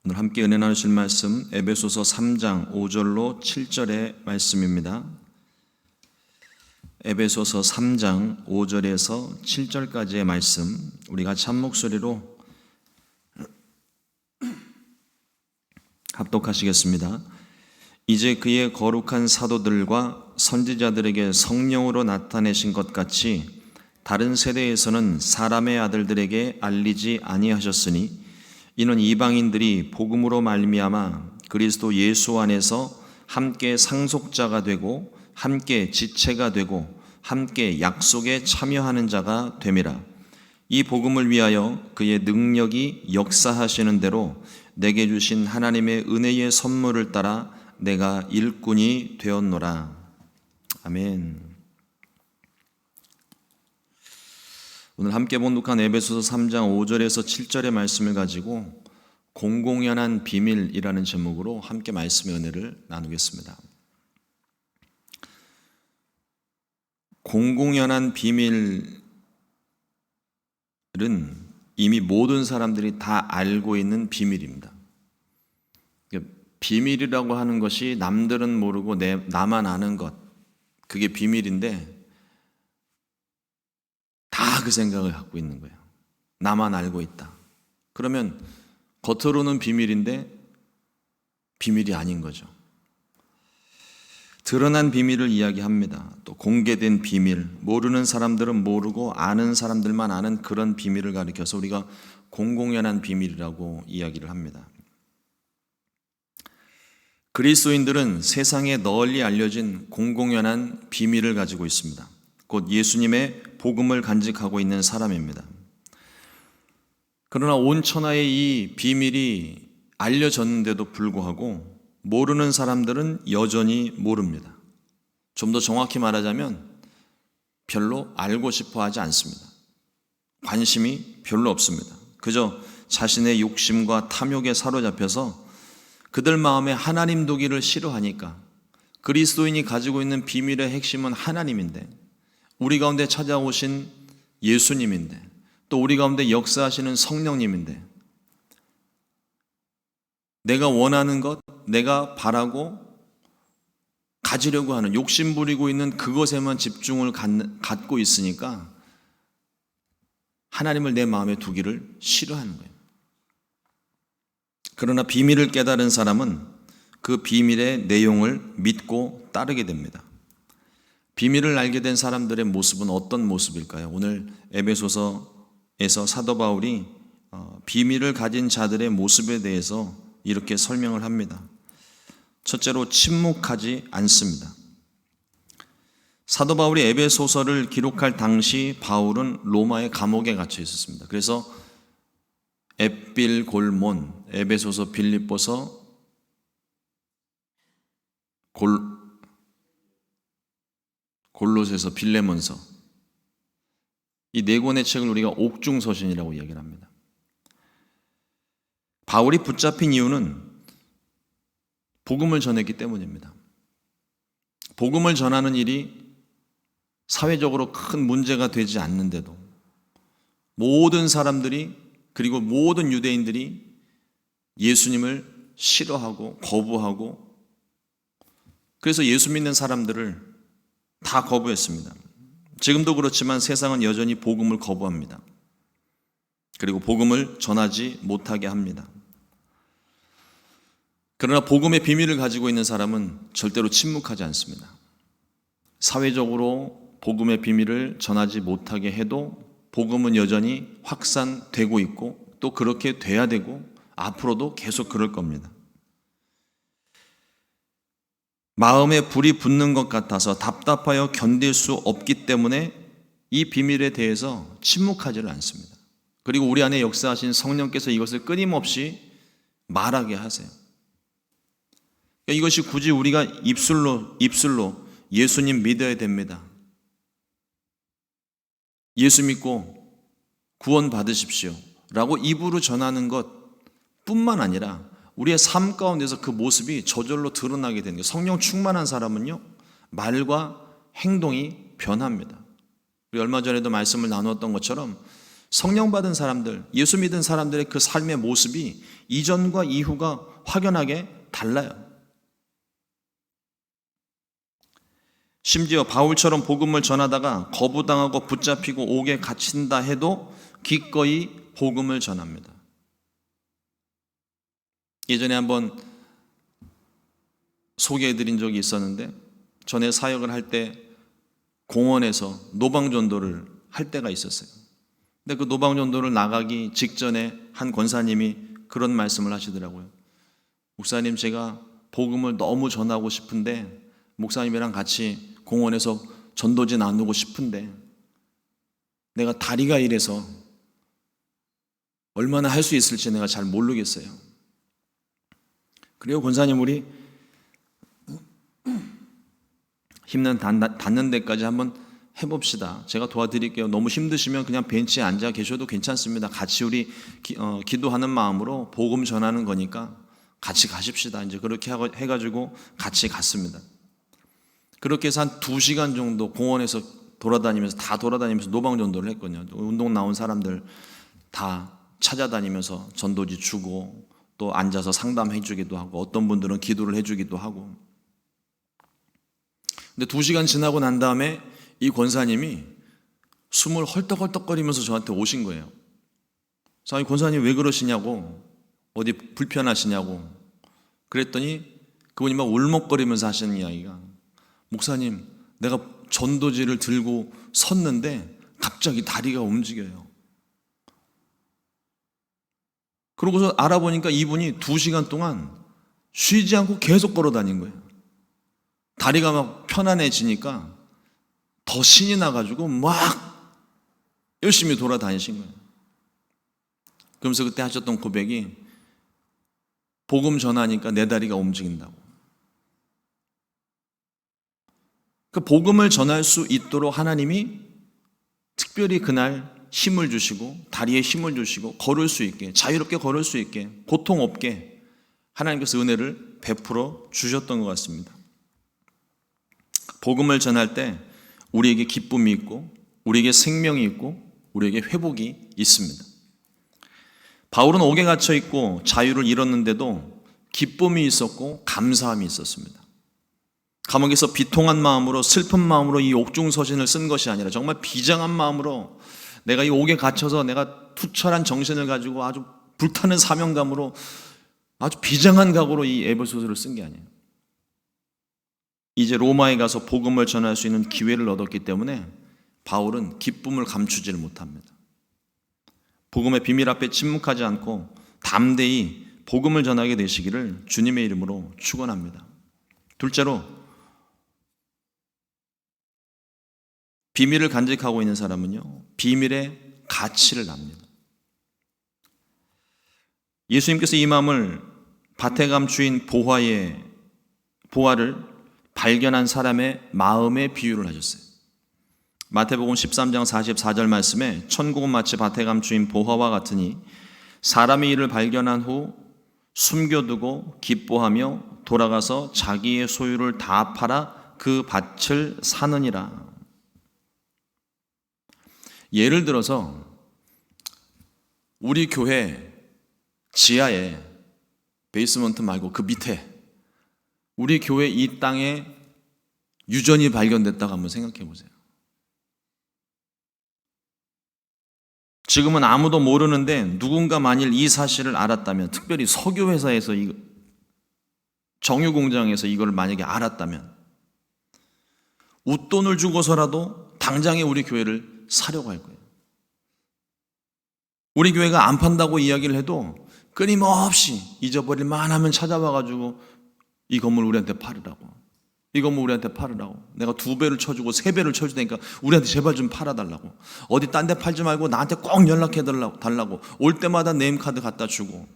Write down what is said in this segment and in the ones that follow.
오늘 함께 은혜 나누실 말씀 에베소서 3장 5절로 7절의 말씀입니다. 에베소서 3장 5절에서 7절까지의 말씀 우리 같이 한 목소리로 합독하시겠습니다. 이제 그의 거룩한 사도들과 선지자들에게 성령으로 나타내신 것 같이 다른 세대에서는 사람의 아들들에게 알리지 아니하셨으니 이는 이방인들이 복음으로 말미암아 그리스도 예수 안에서 함께 상속자가 되고 함께 지체가 되고 함께 약속에 참여하는 자가 됨이라. 이 복음을 위하여 그의 능력이 역사하시는 대로 내게 주신 하나님의 은혜의 선물을 따라 내가 일꾼이 되었노라. 아멘. 오늘 함께 봉독한 에베소서 3장 5절에서 7절의 말씀을 가지고 공공연한 비밀이라는 제목으로 함께 말씀의 은혜를 나누겠습니다. 공공연한 비밀은 이미 모든 사람들이 다 알고 있는 비밀입니다. 비밀이라고 하는 것이 남들은 모르고 나만 아는 것, 그게 비밀인데 다 그 생각을 갖고 있는 거예요. 나만 알고 있다. 그러면 겉으로는 비밀인데 비밀이 아닌 거죠. 드러난 비밀을 이야기합니다. 또 공개된 비밀, 모르는 사람들은 모르고 아는 사람들만 아는 그런 비밀을 가리켜서 우리가 공공연한 비밀이라고 이야기를 합니다. 그리스도인들은 세상에 널리 알려진 공공연한 비밀을 가지고 있습니다. 곧 예수님의 복음을 간직하고 있는 사람입니다. 그러나 온 천하에 이 비밀이 알려졌는데도 불구하고 모르는 사람들은 여전히 모릅니다. 좀 더 정확히 말하자면 별로 알고 싶어 하지 않습니다. 관심이 별로 없습니다. 그저 자신의 욕심과 탐욕에 사로잡혀서 그들 마음에 하나님 두기를 싫어하니까 그리스도인이 가지고 있는 비밀의 핵심은 하나님인데 우리 가운데 찾아오신 예수님인데 또 우리 가운데 역사하시는 성령님인데 내가 원하는 것, 내가 바라고 가지려고 하는 욕심 부리고 있는 그것에만 집중을 갖고 있으니까 하나님을 내 마음에 두기를 싫어하는 거예요. 그러나 비밀을 깨달은 사람은 그 비밀의 내용을 믿고 따르게 됩니다. 비밀을 알게 된 사람들의 모습은 어떤 모습일까요? 오늘 에베소서에서 사도 바울이 비밀을 가진 자들의 모습에 대해서 이렇게 설명을 합니다. 첫째로 침묵하지 않습니다. 사도 바울이 에베소서를 기록할 당시 바울은 로마의 감옥에 갇혀 있었습니다. 그래서 앳빌골몬, 에베소서, 빌립보서, 골로새서, 빌레몬서 이 네 권의 책을 우리가 옥중서신이라고 이야기를 합니다. 바울이 붙잡힌 이유는 복음을 전했기 때문입니다. 복음을 전하는 일이 사회적으로 큰 문제가 되지 않는데도 모든 사람들이 그리고 모든 유대인들이 예수님을 싫어하고 거부하고 그래서 예수 믿는 사람들을 다 거부했습니다. 지금도 그렇지만 세상은 여전히 복음을 거부합니다. 그리고 복음을 전하지 못하게 합니다. 그러나 복음의 비밀을 가지고 있는 사람은 절대로 침묵하지 않습니다. 사회적으로 복음의 비밀을 전하지 못하게 해도 복음은 여전히 확산되고 있고 또 그렇게 돼야 되고 앞으로도 계속 그럴 겁니다. 마음에 불이 붙는 것 같아서 답답하여 견딜 수 없기 때문에 이 비밀에 대해서 침묵하지를 않습니다. 그리고 우리 안에 역사하신 성령께서 이것을 끊임없이 말하게 하세요. 이것이 굳이 우리가 입술로 예수님 믿어야 됩니다. 예수 믿고 구원 받으십시오 라고 입으로 전하는 것 뿐만 아니라 우리의 삶 가운데서 그 모습이 저절로 드러나게 되는 거예요. 성령 충만한 사람은요, 말과 행동이 변합니다. 우리 얼마 전에도 말씀을 나누었던 것처럼 성령 받은 사람들, 예수 믿은 사람들의 그 삶의 모습이 이전과 이후가 확연하게 달라요. 심지어 바울처럼 복음을 전하다가 거부당하고 붙잡히고 옥에 갇힌다 해도 기꺼이 복음을 전합니다. 예전에 한번 소개해드린 적이 있었는데, 전에 사역을 할 때 공원에서 노방전도를 할 때가 있었어요. 근데 그 노방전도를 나가기 직전에 한 권사님이 그런 말씀을 하시더라고요. 목사님, 제가 복음을 너무 전하고 싶은데 목사님이랑 같이 공원에서 전도지 나누고 싶은데 내가 다리가 이래서 얼마나 할 수 있을지 내가 잘 모르겠어요. 그리고 권사님, 우리 힘는 닿는 데까지 한번 해봅시다. 제가 도와드릴게요. 너무 힘드시면 그냥 벤치에 앉아 계셔도 괜찮습니다. 같이 우리 기도하는 마음으로 복음 전하는 거니까 같이 가십시다. 이제 그렇게 해가지고 같이 갔습니다. 그렇게 해서 한 2시간 정도 공원에서 돌아다니면서 노방전도를 했거든요. 운동 나온 사람들 다 찾아다니면서 전도지 주고 또 앉아서 상담해 주기도 하고 어떤 분들은 기도를 해 주기도 하고. 근데 2시간 지나고 난 다음에 이 권사님이 숨을 헐떡헐떡거리면서 저한테 오신 거예요. 그래서 권사님 왜 그러시냐고, 어디 불편하시냐고 그랬더니 그분이 막 울먹거리면서 하시는 이야기가, 목사님, 내가 전도지를 들고 섰는데 갑자기 다리가 움직여요. 그러고서 알아보니까 이분이 2시간 동안 쉬지 않고 계속 걸어 다닌 거예요. 다리가 막 편안해지니까 더 신이 나가지고 막 열심히 돌아다니신 거예요. 그러면서 그때 하셨던 고백이, 복음 전하니까 내 다리가 움직인다고. 그 복음을 전할 수 있도록 하나님이 특별히 그날 힘을 주시고 다리에 힘을 주시고 걸을 수 있게, 자유롭게 걸을 수 있게, 고통 없게 하나님께서 은혜를 베풀어 주셨던 것 같습니다. 복음을 전할 때 우리에게 기쁨이 있고 우리에게 생명이 있고 우리에게 회복이 있습니다. 바울은 옥에 갇혀 있고 자유를 잃었는데도 기쁨이 있었고 감사함이 있었습니다. 감옥에서 비통한 마음으로, 슬픈 마음으로 이 옥중서신을 쓴 것이 아니라 정말 비장한 마음으로, 내가 이 옥에 갇혀서 내가 투철한 정신을 가지고 아주 불타는 사명감으로 아주 비장한 각오로 이 에베소서를 쓴 게 아니에요. 이제 로마에 가서 복음을 전할 수 있는 기회를 얻었기 때문에 바울은 기쁨을 감추지를 못합니다. 복음의 비밀 앞에 침묵하지 않고 담대히 복음을 전하게 되시기를 주님의 이름으로 축원합니다. 둘째로, 비밀을 간직하고 있는 사람은요, 비밀의 가치를 압니다. 예수님께서 이 마음을 밭에감 주인 보화를 발견한 사람의 마음에 비유를 하셨어요. 마태복음 13장 44절 말씀에, 천국은 마치 밭에감 주인 보화와 같으니 사람이 이를 발견한 후 숨겨두고 기뻐하며 돌아가서 자기의 소유를 다 팔아 그 밭을 사느니라. 예를 들어서 우리 교회 지하에, 베이스먼트 말고 그 밑에 우리 교회 이 땅에 유전이 발견됐다고 한번 생각해 보세요. 지금은 아무도 모르는데 누군가 만일 이 사실을 알았다면, 특별히 석유회사에서 정유공장에서 이걸 만약에 알았다면 웃돈을 주고서라도 당장에 우리 교회를 사려고 할 거예요. 우리 교회가 안 판다고 이야기를 해도 끊임없이 잊어버릴 만하면 찾아와가지고 이 건물 우리한테 팔으라고, 이 건물 우리한테 팔으라고, 내가 2배를 쳐주고 3배를 쳐줄 테니까 우리한테 제발 좀 팔아달라고, 어디 딴 데 팔지 말고 나한테 꼭 연락해 달라고 올 때마다 네임카드 갖다 주고,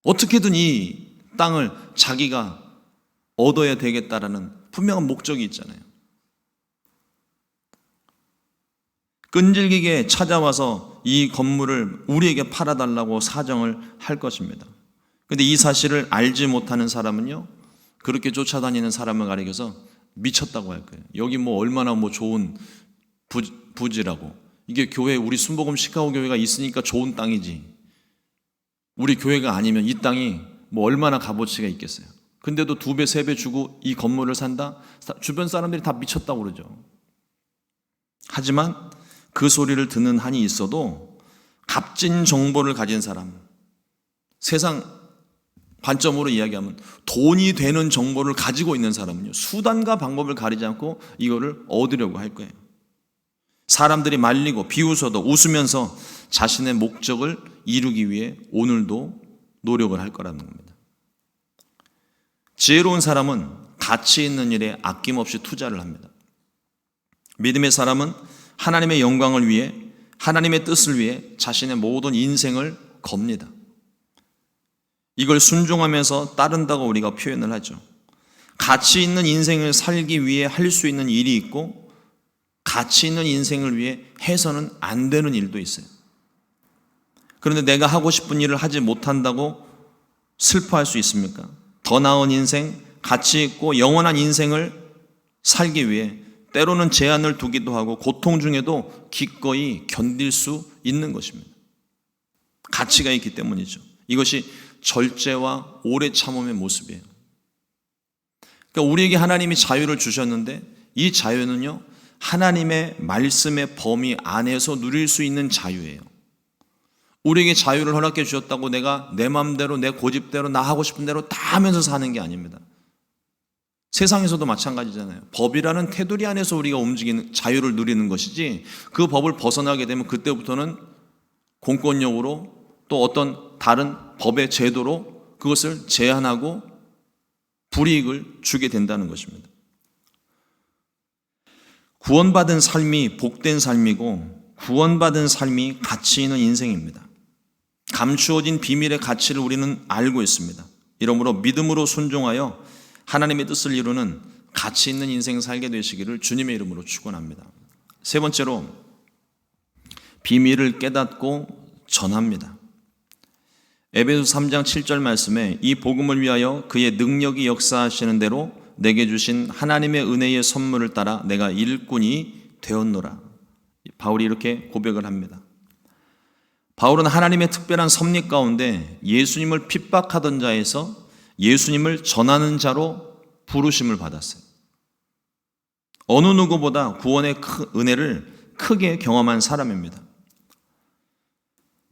어떻게든 이 땅을 자기가 얻어야 되겠다라는 분명한 목적이 있잖아요. 끈질기게 찾아와서 이 건물을 우리에게 팔아달라고 사정을 할 것입니다. 그런데 이 사실을 알지 못하는 사람은요, 그렇게 쫓아다니는 사람을 가리켜서 미쳤다고 할 거예요. 여기 뭐 얼마나 뭐 좋은 부지라고, 이게 교회, 우리 순복음 시카고 교회가 있으니까 좋은 땅이지, 우리 교회가 아니면 이 땅이 뭐 얼마나 값어치가 있겠어요. 근데도 2배, 3배 주고 이 건물을 산다? 주변 사람들이 다 미쳤다고 그러죠. 하지만 그 소리를 듣는 한이 있어도 값진 정보를 가진 사람, 세상 관점으로 이야기하면 돈이 되는 정보를 가지고 있는 사람은요, 수단과 방법을 가리지 않고 이거를 얻으려고 할 거예요. 사람들이 말리고 비웃어도 웃으면서 자신의 목적을 이루기 위해 오늘도 노력을 할 거라는 겁니다. 지혜로운 사람은 가치 있는 일에 아낌없이 투자를 합니다. 믿음의 사람은 하나님의 영광을 위해, 하나님의 뜻을 위해 자신의 모든 인생을 겁니다. 이걸 순종하면서 따른다고 우리가 표현을 하죠. 가치 있는 인생을 살기 위해 할 수 있는 일이 있고, 가치 있는 인생을 위해 해서는 안 되는 일도 있어요. 그런데 내가 하고 싶은 일을 하지 못한다고 슬퍼할 수 있습니까? 더 나은 인생, 가치 있고 영원한 인생을 살기 위해 때로는 제한을 두기도 하고 고통 중에도 기꺼이 견딜 수 있는 것입니다. 가치가 있기 때문이죠. 이것이 절제와 오래 참음의 모습이에요. 그러니까 우리에게 하나님이 자유를 주셨는데 이 자유는요, 하나님의 말씀의 범위 안에서 누릴 수 있는 자유예요. 우리에게 자유를 허락해 주셨다고 내가 내 마음대로, 내 고집대로, 나 하고 싶은 대로 다 하면서 사는 게 아닙니다. 세상에서도 마찬가지잖아요. 법이라는 테두리 안에서 우리가 움직이는, 자유를 누리는 것이지, 그 법을 벗어나게 되면 그때부터는 공권력으로 또 어떤 다른 법의 제도로 그것을 제한하고 불이익을 주게 된다는 것입니다. 구원받은 삶이 복된 삶이고, 구원받은 삶이 가치 있는 인생입니다. 감추어진 비밀의 가치를 우리는 알고 있습니다. 이러므로 믿음으로 순종하여 하나님의 뜻을 이루는 가치 있는 인생 살게 되시기를 주님의 이름으로 축원합니다. 세 번째로, 비밀을 깨닫고 전합니다. 에베소 3장 7절 말씀에 이 복음을 위하여 그의 능력이 역사하시는 대로 내게 주신 하나님의 은혜의 선물을 따라 내가 일꾼이 되었노라. 바울이 이렇게 고백을 합니다. 바울은 하나님의 특별한 섭리 가운데 예수님을 핍박하던 자에서 예수님을 전하는 자로 부르심을 받았어요. 어느 누구보다 구원의 은혜를 크게 경험한 사람입니다.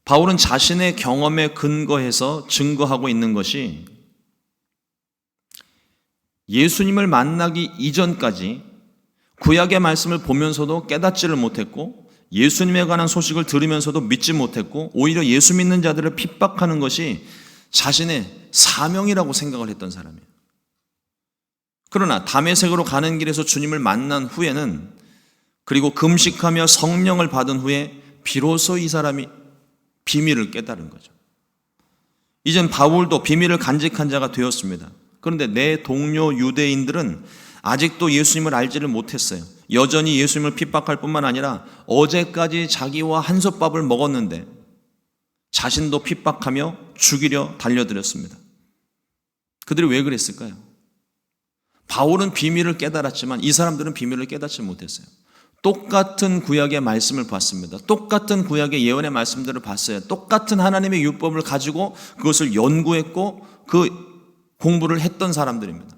바울은 자신의 경험에 근거해서 증거하고 있는 것이, 예수님을 만나기 이전까지 구약의 말씀을 보면서도 깨닫지를 못했고, 예수님에 관한 소식을 들으면서도 믿지 못했고, 오히려 예수 믿는 자들을 핍박하는 것이 자신의 사명이라고 생각을 했던 사람이에요. 그러나 다메섹으로 가는 길에서 주님을 만난 후에는, 그리고 금식하며 성령을 받은 후에 비로소 이 사람이 비밀을 깨달은 거죠. 이젠 바울도 비밀을 간직한 자가 되었습니다. 그런데 내 동료 유대인들은 아직도 예수님을 알지를 못했어요. 여전히 예수님을 핍박할 뿐만 아니라 어제까지 자기와 한솥밥을 먹었는데 자신도 핍박하며 죽이려 달려들었습니다. 그들이 왜 그랬을까요? 바울은 비밀을 깨달았지만 이 사람들은 비밀을 깨닫지 못했어요. 똑같은 구약의 말씀을 봤습니다. 똑같은 구약의 예언의 말씀들을 봤어요. 똑같은 하나님의 율법을 가지고 그것을 연구했고 그 공부를 했던 사람들입니다.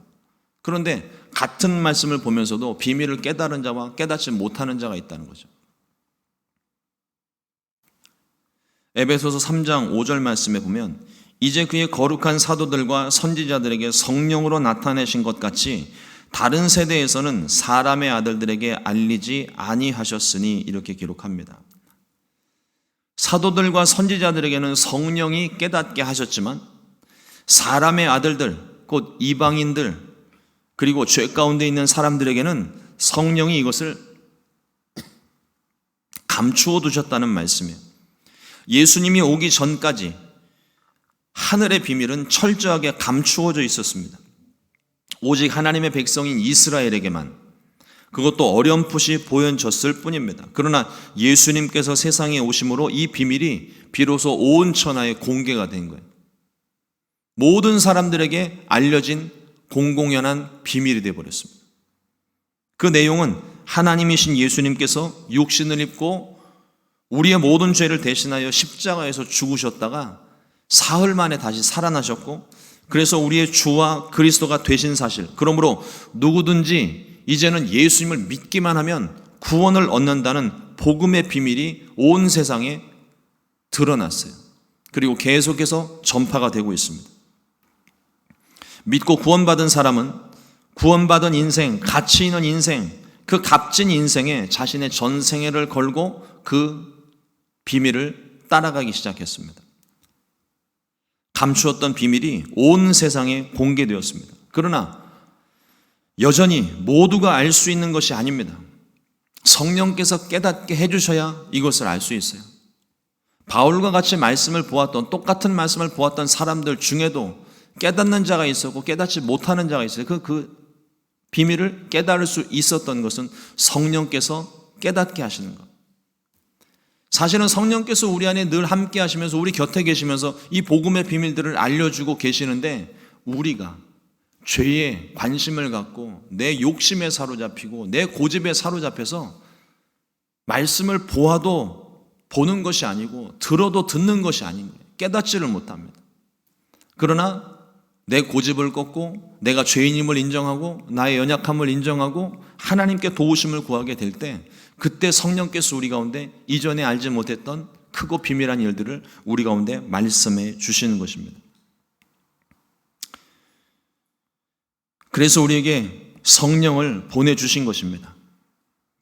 그런데 같은 말씀을 보면서도 비밀을 깨달은 자와 깨닫지 못하는 자가 있다는 거죠. 에베소서 3장 5절 말씀에 보면 이제 그의 거룩한 사도들과 선지자들에게 성령으로 나타내신 것 같이 다른 세대에서는 사람의 아들들에게 알리지 아니하셨으니 이렇게 기록합니다. 사도들과 선지자들에게는 성령이 깨닫게 하셨지만 사람의 아들들, 곧 이방인들, 그리고 죄 가운데 있는 사람들에게는 성령이 이것을 감추어 두셨다는 말씀이에요. 예수님이 오기 전까지 하늘의 비밀은 철저하게 감추어져 있었습니다. 오직 하나님의 백성인 이스라엘에게만, 그것도 어렴풋이 보여졌을 뿐입니다. 그러나 예수님께서 세상에 오심으로 이 비밀이 비로소 온 천하에 공개가 된 거예요. 모든 사람들에게 알려진 공공연한 비밀이 되어버렸습니다. 그 내용은 하나님이신 예수님께서 육신을 입고 우리의 모든 죄를 대신하여 십자가에서 죽으셨다가 사흘 만에 다시 살아나셨고, 그래서 우리의 주와 그리스도가 되신 사실, 그러므로 누구든지 이제는 예수님을 믿기만 하면 구원을 얻는다는 복음의 비밀이 온 세상에 드러났어요. 그리고 계속해서 전파가 되고 있습니다. 믿고 구원받은 사람은 구원받은 인생, 가치 있는 인생, 그 값진 인생에 자신의 전생애를 걸고 그 비밀을 따라가기 시작했습니다. 감추었던 비밀이 온 세상에 공개되었습니다. 그러나 여전히 모두가 알 수 있는 것이 아닙니다. 성령께서 깨닫게 해주셔야 이것을 알 수 있어요. 바울과 같이 말씀을 보았던, 똑같은 말씀을 보았던 사람들 중에도 깨닫는 자가 있었고 깨닫지 못하는 자가 있어요. 그 비밀을 깨달을 수 있었던 것은 성령께서 깨닫게 하시는 것. 사실은 성령께서 우리 안에 늘 함께 하시면서 우리 곁에 계시면서 이 복음의 비밀들을 알려주고 계시는데, 우리가 죄에 관심을 갖고 내 욕심에 사로잡히고 내 고집에 사로잡혀서 말씀을 보아도 보는 것이 아니고 들어도 듣는 것이 아닌 거예요. 깨닫지를 못합니다. 그러나 내 고집을 꺾고 내가 죄인임을 인정하고 나의 연약함을 인정하고 하나님께 도우심을 구하게 될 때, 그때 성령께서 우리 가운데 이전에 알지 못했던 크고 비밀한 일들을 우리 가운데 말씀해 주시는 것입니다. 그래서 우리에게 성령을 보내주신 것입니다.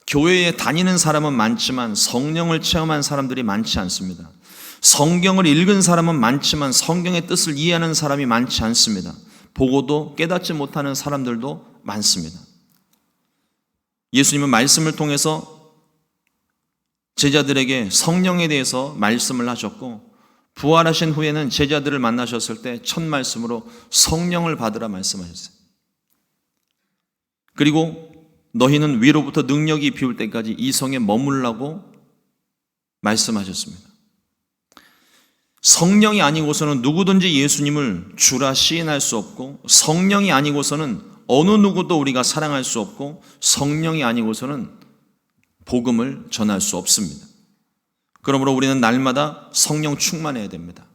교회에 다니는 사람은 많지만 성령을 체험한 사람들이 많지 않습니다. 성경을 읽은 사람은 많지만 성경의 뜻을 이해하는 사람이 많지 않습니다. 보고도 깨닫지 못하는 사람들도 많습니다. 예수님은 말씀을 통해서 제자들에게 성령에 대해서 말씀을 하셨고, 부활하신 후에는 제자들을 만나셨을 때 첫 말씀으로 성령을 받으라 말씀하셨어요. 그리고 너희는 위로부터 능력이 비올 때까지 이 성에 머물라고 말씀하셨습니다. 성령이 아니고서는 누구든지 예수님을 주라 시인할 수 없고, 성령이 아니고서는 어느 누구도 우리가 사랑할 수 없고, 성령이 아니고서는 복음을 전할 수 없습니다. 그러므로 우리는 날마다 성령 충만해야 됩니다.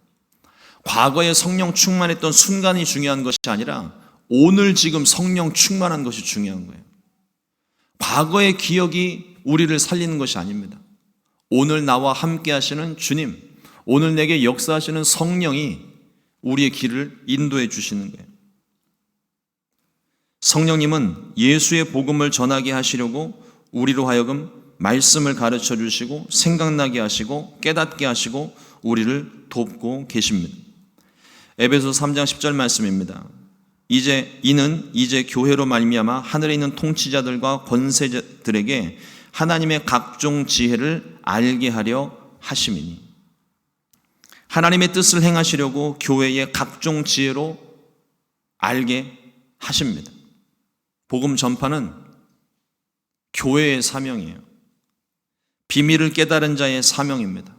과거에 성령 충만했던 순간이 중요한 것이 아니라 오늘 지금 성령 충만한 것이 중요한 거예요. 과거의 기억이 우리를 살리는 것이 아닙니다. 오늘 나와 함께 하시는 주님, 오늘 내게 역사하시는 성령이 우리의 길을 인도해 주시는 거예요. 성령님은 예수의 복음을 전하게 하시려고 우리로 하여금 말씀을 가르쳐 주시고 생각나게 하시고 깨닫게 하시고 우리를 돕고 계십니다. 에베소 3장 10절 말씀입니다. 이는 이제 교회로 말미암아 하늘에 있는 통치자들과 권세들에게 하나님의 각종 지혜를 알게 하려 하심이니, 하나님의 뜻을 행하시려고 교회의 각종 지혜로 알게 하십니다. 복음 전파는 교회의 사명이에요. 비밀을 깨달은 자의 사명입니다.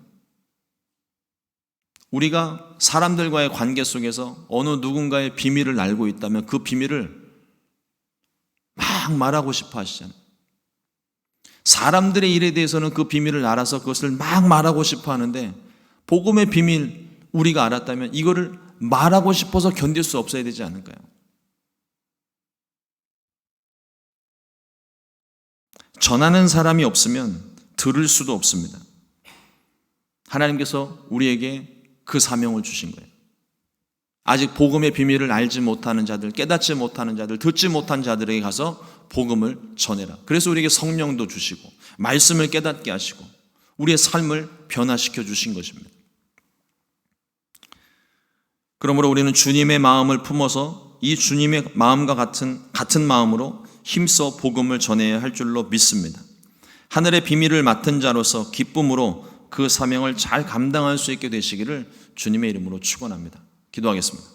우리가 사람들과의 관계 속에서 어느 누군가의 비밀을 알고 있다면 그 비밀을 막 말하고 싶어 하시잖아요. 사람들의 일에 대해서는 그 비밀을 알아서 그것을 막 말하고 싶어 하는데, 복음의 비밀 우리가 알았다면 이거를 말하고 싶어서 견딜 수 없어야 되지 않을까요? 전하는 사람이 없으면 들을 수도 없습니다. 하나님께서 우리에게 그 사명을 주신 거예요. 아직 복음의 비밀을 알지 못하는 자들, 깨닫지 못하는 자들, 듣지 못한 자들에게 가서 복음을 전해라. 그래서 우리에게 성령도 주시고 말씀을 깨닫게 하시고 우리의 삶을 변화시켜 주신 것입니다. 그러므로 우리는 주님의 마음을 품어서 이 주님의 마음과 같은 마음으로 힘써 복음을 전해야 할 줄로 믿습니다. 하늘의 비밀을 맡은 자로서 기쁨으로 그 사명을 잘 감당할 수 있게 되시기를 주님의 이름으로 축원합니다. 기도하겠습니다.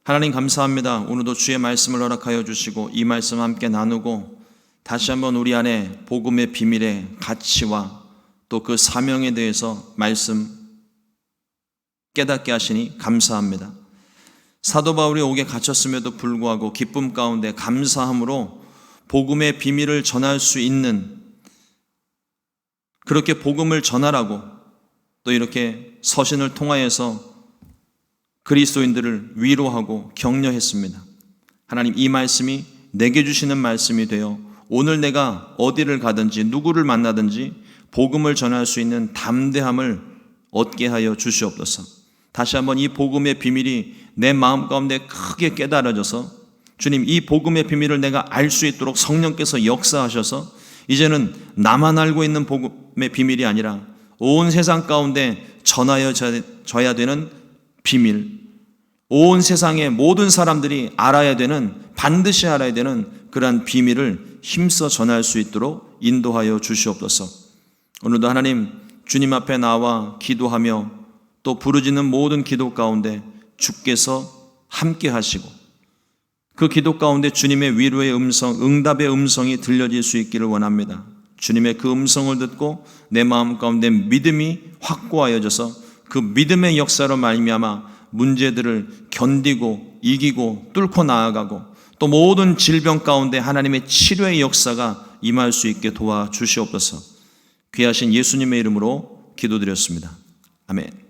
하나님 감사합니다. 오늘도 주의 말씀을 허락하여 주시고 이 말씀 함께 나누고 다시 한번 우리 안에 복음의 비밀의 가치와 또 그 사명에 대해서 말씀 깨닫게 하시니 감사합니다. 사도 바울이 옥에 갇혔음에도 불구하고 기쁨 가운데 감사함으로 복음의 비밀을 전할 수 있는 그렇게 복음을 전하라고 또 이렇게 서신을 통하여서 그리스도인들을 위로하고 격려했습니다. 하나님, 이 말씀이 내게 주시는 말씀이 되어 오늘 내가 어디를 가든지 누구를 만나든지 복음을 전할 수 있는 담대함을 얻게 하여 주시옵소서. 다시 한번 이 복음의 비밀이 내 마음 가운데 크게 깨달아져서 주님, 이 복음의 비밀을 내가 알 수 있도록 성령께서 역사하셔서 이제는 나만 알고 있는 복음의 비밀이 아니라 온 세상 가운데 전하여져야 되는 비밀, 온 세상의 모든 사람들이 알아야 되는, 반드시 알아야 되는 그러한 비밀을 힘써 전할 수 있도록 인도하여 주시옵소서. 오늘도 하나님, 주님 앞에 나와 기도하며 또 부르짖는 모든 기도 가운데 주께서 함께 하시고 그 기도 가운데 주님의 위로의 음성, 응답의 음성이 들려질 수 있기를 원합니다. 주님의 그 음성을 듣고 내 마음 가운데 믿음이 확고하여져서 그 믿음의 역사로 말미암아 문제들을 견디고 이기고 뚫고 나아가고 또 모든 질병 가운데 하나님의 치료의 역사가 임할 수 있게 도와주시옵소서. 귀하신 예수님의 이름으로 기도드렸습니다. 아멘.